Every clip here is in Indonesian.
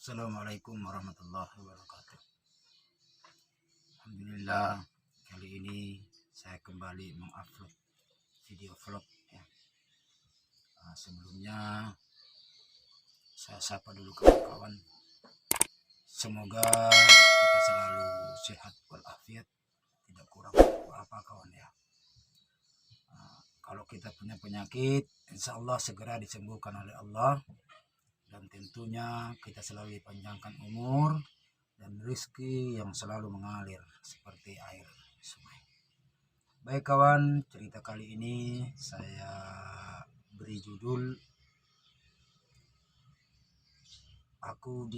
Assalamualaikum warahmatullahi wabarakatuh. Alhamdulillah, kali ini saya kembali mengupload video vlog ya. Sebelumnya saya sapa dulu kawan-kawan. Semoga kita selalu sehat walafiat, tidak kurang apa kawan ya. Kalau kita punya penyakit, insya Allah segera disembuhkan oleh Allah. Dan tentunya kita selalu dipanjangkan umur dan rezeki yang selalu mengalir seperti air sungai. Baik kawan, cerita kali ini saya beri judul Aku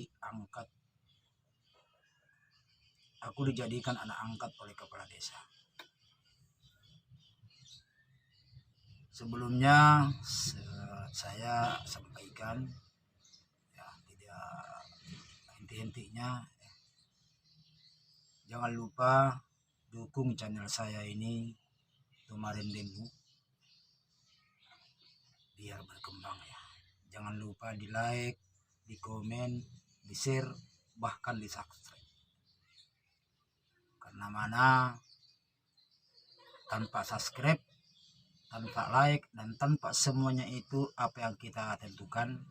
dijadikan anak angkat oleh kepala desa. Sebelumnya saya sampaikan ya, tidak henti-hentinya, jangan lupa dukung channel saya ini Tumarin Demu biar berkembang ya. Jangan lupa di like, di komen, di share, bahkan di subscribe. Karena mana tanpa subscribe, tanpa like, dan tanpa semuanya itu apa yang kita tentukan,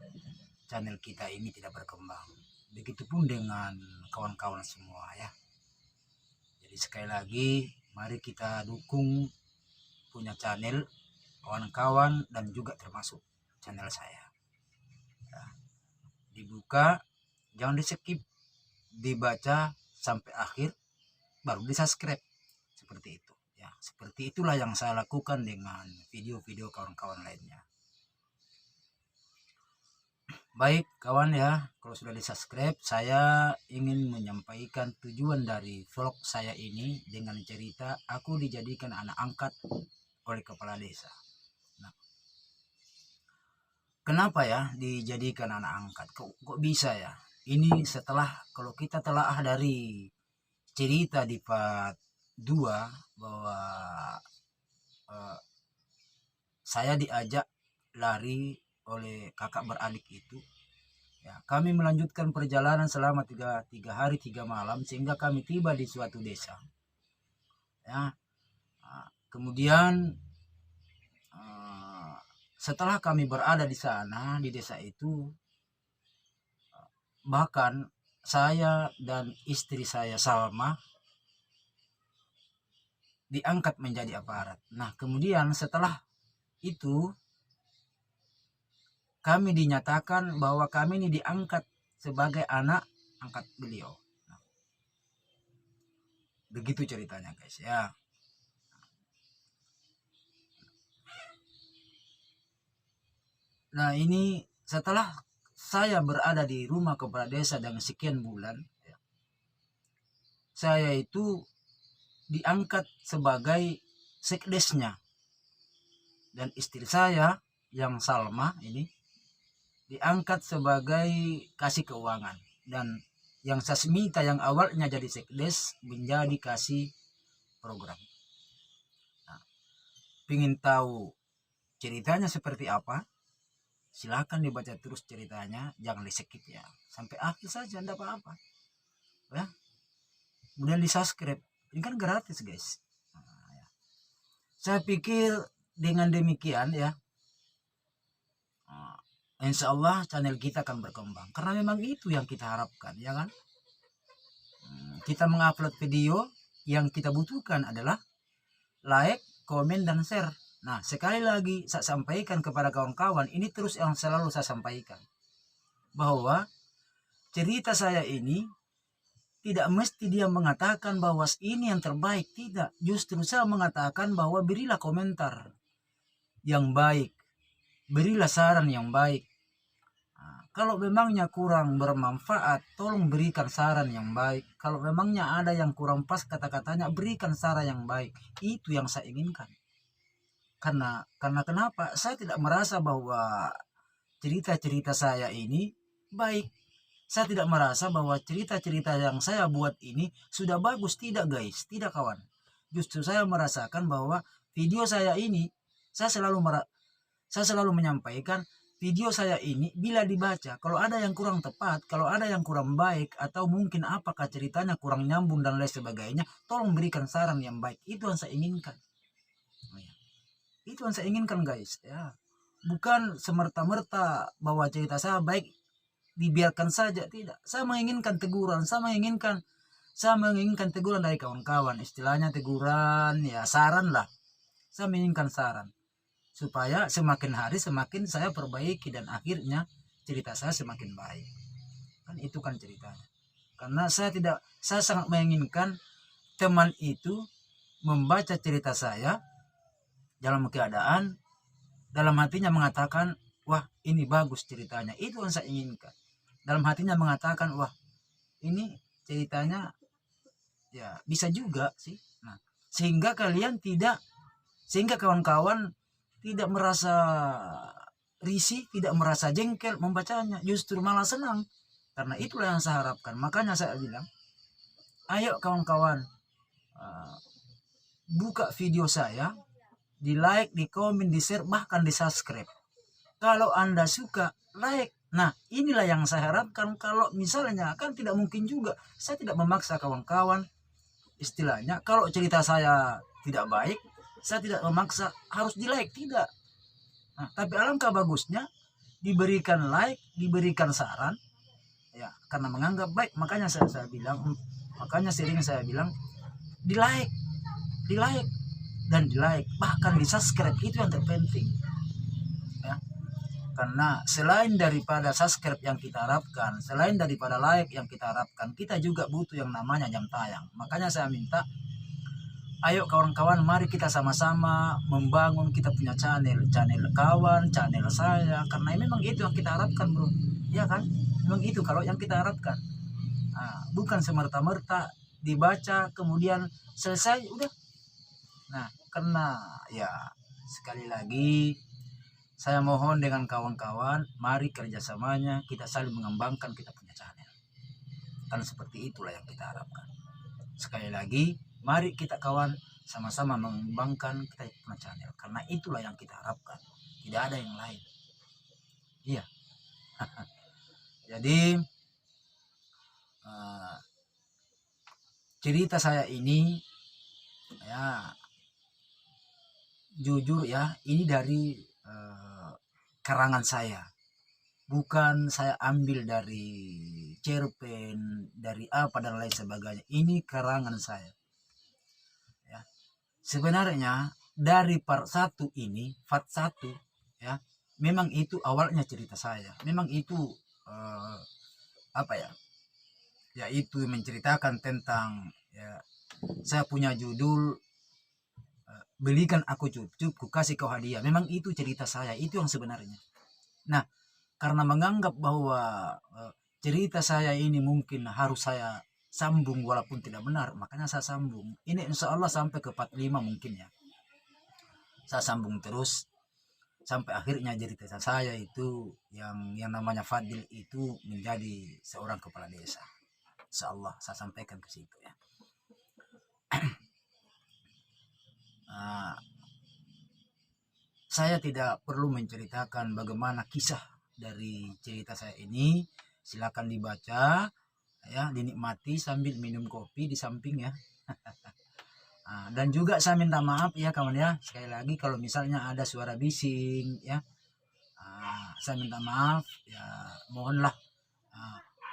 channel kita ini tidak berkembang. Begitupun dengan kawan-kawan semua ya. Jadi sekali lagi, mari kita dukung punya channel kawan-kawan dan juga termasuk channel saya ya. Dibuka, jangan di skip, dibaca sampai akhir, baru di subscribe. Seperti itu ya. Seperti itulah yang saya lakukan dengan video-video kawan-kawan lainnya. Baik kawan ya, kalau sudah di subscribe, saya ingin menyampaikan tujuan dari vlog saya ini dengan cerita aku dijadikan anak angkat oleh kepala desa. Nah, kenapa ya dijadikan anak angkat? Kok bisa ya? Ini setelah kalau kita telaah dari cerita di part 2 bahwa saya diajak lari oleh kakak beradik itu ya, kami melanjutkan perjalanan selama tiga hari 3 malam sehingga kami tiba di suatu desa ya. Kemudian setelah kami berada di sana di desa itu, bahkan saya dan istri saya Salma diangkat menjadi aparat. Nah kemudian setelah itu kami dinyatakan bahwa kami ini diangkat sebagai anak angkat beliau. Nah, begitu ceritanya guys ya. Nah ini setelah saya berada di rumah kepala desa dengan sekian bulan ya, saya itu diangkat sebagai sekdesnya. Dan istri saya yang Salma ini diangkat sebagai kasih keuangan, dan yang Sasmita yang awalnya jadi sekdes menjadi kasih program. Nah, ingin tahu ceritanya seperti apa? Silakan dibaca terus ceritanya, jangan di skip ya, sampai akhir saja, tidak apa-apa ya. Kemudian di subscribe, ini kan gratis guys. Nah, ya. Saya pikir dengan demikian ya, insya Allah channel kita akan berkembang, karena memang itu yang kita harapkan ya kan. Kita mengupload video, yang kita butuhkan adalah like, komen, dan share. Nah sekali lagi saya sampaikan kepada kawan-kawan, ini terus yang selalu saya sampaikan, bahwa cerita saya ini tidak mesti dia mengatakan bahwa ini yang terbaik, tidak. Justru saya mengatakan bahwa berilah komentar yang baik, berilah saran yang baik. Kalau memangnya kurang bermanfaat, tolong berikan saran yang baik. Kalau memangnya ada yang kurang pas kata-katanya, berikan saran yang baik. Itu yang saya inginkan. Karena kenapa? Saya tidak merasa bahwa cerita-cerita saya ini baik. Saya tidak merasa bahwa cerita-cerita yang saya buat ini sudah bagus. Tidak guys, tidak kawan. Justru saya merasakan bahwa video saya ini, saya selalu menyampaikan video saya ini bila dibaca, kalau ada yang kurang tepat, kalau ada yang kurang baik, atau mungkin apakah ceritanya kurang nyambung dan lain sebagainya, tolong berikan saran yang baik. Itu yang saya inginkan. Itu yang saya inginkan, guys. Ya, bukan semerta-merta bahwa cerita saya baik dibiarkan saja, tidak. Saya menginginkan teguran, saya menginginkan teguran dari kawan-kawan. Istilahnya teguran, ya saran lah. Saya menginginkan saran supaya semakin hari semakin saya perbaiki dan akhirnya cerita saya semakin baik. Kan itu kan ceritanya. Karena saya sangat menginginkan teman itu membaca cerita saya dalam keadaan dalam hatinya mengatakan, wah ini bagus ceritanya. Itu yang saya inginkan. Dalam hatinya mengatakan, wah ini ceritanya ya bisa juga sih. Nah, sehingga kawan-kawan tidak merasa risih, tidak merasa jengkel membacanya, justru malah senang. Karena itulah yang saya harapkan. Makanya saya bilang, ayo kawan-kawan, buka video saya, di like, di komen, di share, bahkan di subscribe. Kalau Anda suka, like. Nah, inilah yang saya harapkan. Kalau misalnya, kan tidak mungkin juga, saya tidak memaksa kawan-kawan. Istilahnya, kalau cerita saya tidak baik, saya tidak memaksa harus di like, tidak. Nah, tapi alangkah bagusnya diberikan like, diberikan saran, ya karena menganggap baik. Makanya saya bilang, makanya sering saya bilang di like, dan di like, bahkan di subscribe. Itu yang terpenting, ya. Karena selain daripada subscribe yang kita harapkan, selain daripada like yang kita harapkan, kita juga butuh yang namanya jam tayang. Makanya saya minta, ayo kawan-kawan, mari kita sama-sama membangun kita punya channel kawan, channel saya. Karena memang itu yang kita harapkan, bro. Ya kan? Memang itu kalau yang kita harapkan. Nah, bukan semerta-merta dibaca kemudian selesai, udah. Nah, karena ya sekali lagi saya mohon dengan kawan-kawan, mari kerjasamanya kita saling mengembangkan kita punya channel. Kan seperti itulah yang kita harapkan. Sekali lagi, mari kita kawan sama-sama mengembangkan kita punya channel. Karena itulah yang kita harapkan. Tidak ada yang lain. Iya. Jadi cerita saya ini, ya jujur ya, ini dari karangan saya. Bukan saya ambil dari cerpen, dari apa dan lain sebagainya. Ini karangan saya. Ya. Sebenarnya dari part 1 ini, part 1, ya, memang itu awalnya cerita saya. Memang itu apa ya? Yaitu menceritakan tentang, ya, saya punya judul belikan aku cucu, ku kasih kau hadiah. Memang itu cerita saya, itu yang sebenarnya. Nah, karena menganggap bahwa cerita saya ini mungkin harus saya sambung walaupun tidak benar, makanya saya sambung. Ini insya Allah sampai ke 45 mungkin ya. Saya sambung terus sampai akhirnya cerita saya itu yang namanya Fadil itu menjadi seorang kepala desa. Insya Allah saya sampaikan ke situ ya. Saya tidak perlu menceritakan bagaimana kisah dari cerita saya ini. Silakan dibaca, ya, dinikmati sambil minum kopi di samping ya. Dan juga saya minta maaf ya kawan ya, sekali lagi kalau misalnya ada suara bising ya, saya minta maaf ya, mohonlah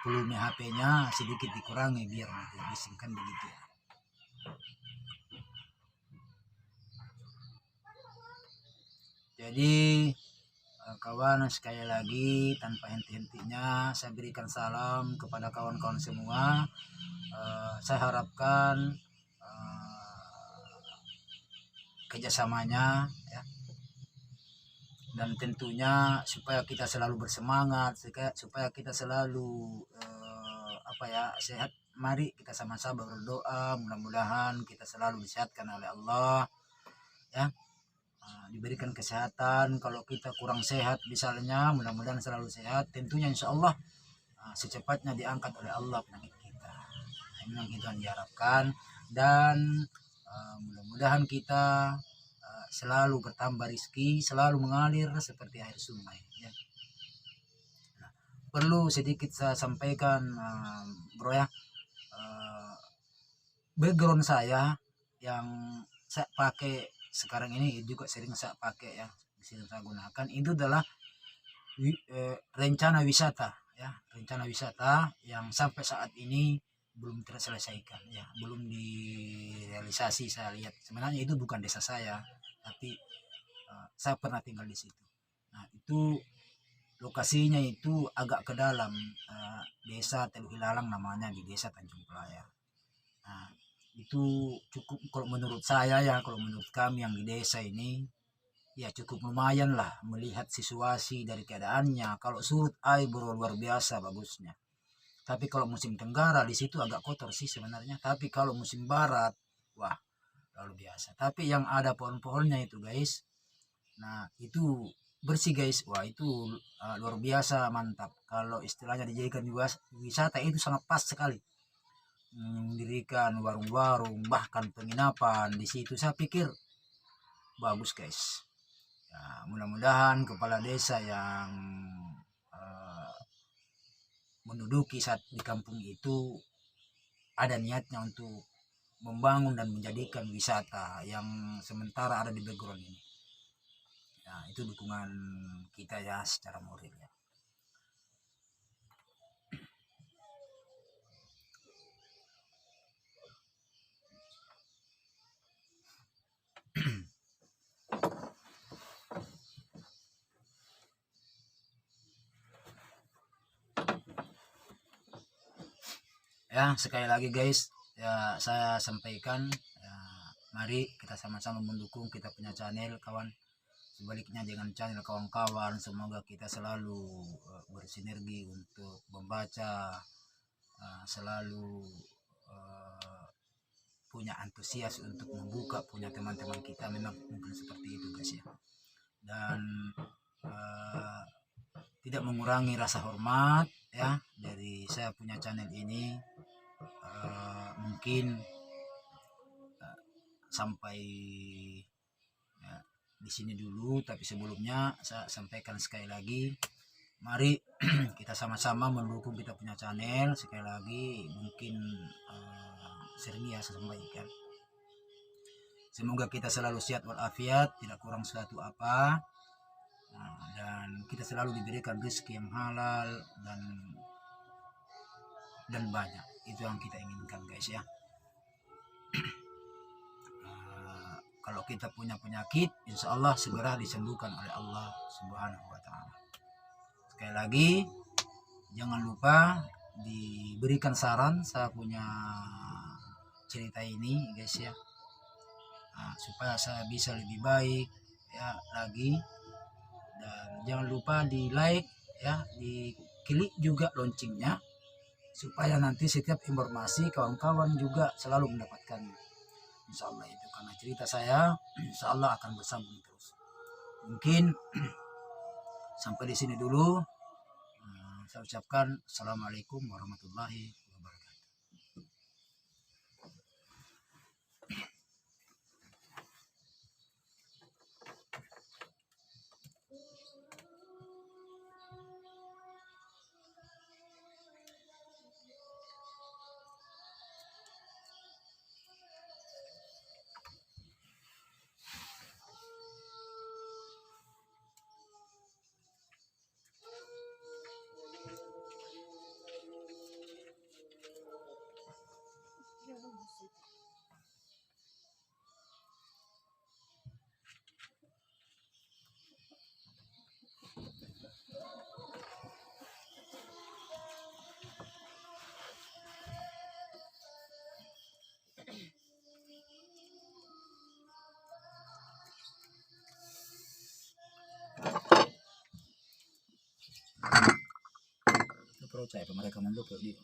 volume HP-nya sedikit dikurangi biar nanti bising, kan begitu ya. Jadi kawan, sekali lagi tanpa henti-hentinya saya berikan salam kepada kawan-kawan semua. Saya harapkan kerjasamanya ya, dan tentunya supaya kita selalu bersemangat, supaya kita selalu sehat. Mari kita sama-sama berdoa, mudah-mudahan kita selalu disehatkan oleh Allah ya, diberikan kesehatan. Kalau kita kurang sehat misalnya, mudah-mudahan selalu sehat. Tentunya insya Allah secepatnya diangkat oleh Allah penyakit kita. Memang itu yang diharapkan. Dan mudah-mudahan kita selalu bertambah rezeki, selalu mengalir seperti air sungai ya. perlu sedikit saya sampaikan, bro ya. Background saya yang saya pakai sekarang ini juga sering saya pakai ya, sering saya gunakan itu adalah rencana wisata ya, rencana wisata yang sampai saat ini belum terselesaikan ya, belum direalisasi. Saya lihat sebenarnya itu bukan desa saya, tapi saya pernah tinggal di situ. Nah itu lokasinya itu agak ke dalam, desa Teluk Ilalang namanya, di desa Tanjung Pelaya. Nah itu cukup, kalau menurut saya ya, kalau menurut kami yang di desa ini ya cukup lumayan lah melihat situasi dari keadaannya. Kalau surut air bro, luar biasa bagusnya. Tapi kalau musim tenggara di situ agak kotor sih sebenarnya. Tapi kalau musim barat, wah luar biasa. Tapi yang ada pohon-pohonnya itu guys, nah itu bersih guys. Wah itu luar biasa mantap. Kalau istilahnya dijadikan wisata itu sangat pas sekali. Mendirikan warung-warung bahkan penginapan di situ, saya pikir bagus guys. Ya, mudah-mudahan kepala desa yang menduduki saat di kampung itu ada niatnya untuk membangun dan menjadikan wisata yang sementara ada di background ini. Ya, itu dukungan kita ya secara moral ya. Ya sekali lagi guys, ya saya sampaikan ya, mari kita sama-sama mendukung kita punya channel kawan. Sebaliknya dengan channel kawan-kawan, semoga kita selalu bersinergi untuk membaca, selalu punya antusias untuk membuka punya teman-teman kita. Memang mungkin seperti itu guys ya. Dan tidak mengurangi rasa hormat ya dari saya punya channel ini. Mungkin sampai ya, di sini dulu, tapi sebelumnya saya sampaikan sekali lagi, mari kita sama-sama mendukung kita punya channel. Sekali lagi mungkin sering ya saya sampaikan, semoga kita selalu sehat walafiat, tidak kurang suatu apa, dan kita selalu diberikan rezeki yang halal dan banyak. Itu yang kita inginkan guys ya. Kalau kita punya penyakit, insya Allah segera disembuhkan oleh Allah Subhanahu wa Ta'ala. Sekali lagi, jangan lupa diberikan saran saya punya cerita ini guys ya, supaya saya bisa lebih baik ya lagi. Dan jangan lupa di like ya, di klik juga loncengnya, supaya nanti setiap informasi kawan-kawan juga selalu mendapatkannya. Insya Allah itu karena cerita saya, insya Allah akan bersambung terus. Mungkin sampai di sini dulu. Saya ucapkan assalamualaikum warahmatullahi wabarakatuh. Percaya mereka mendukung dia.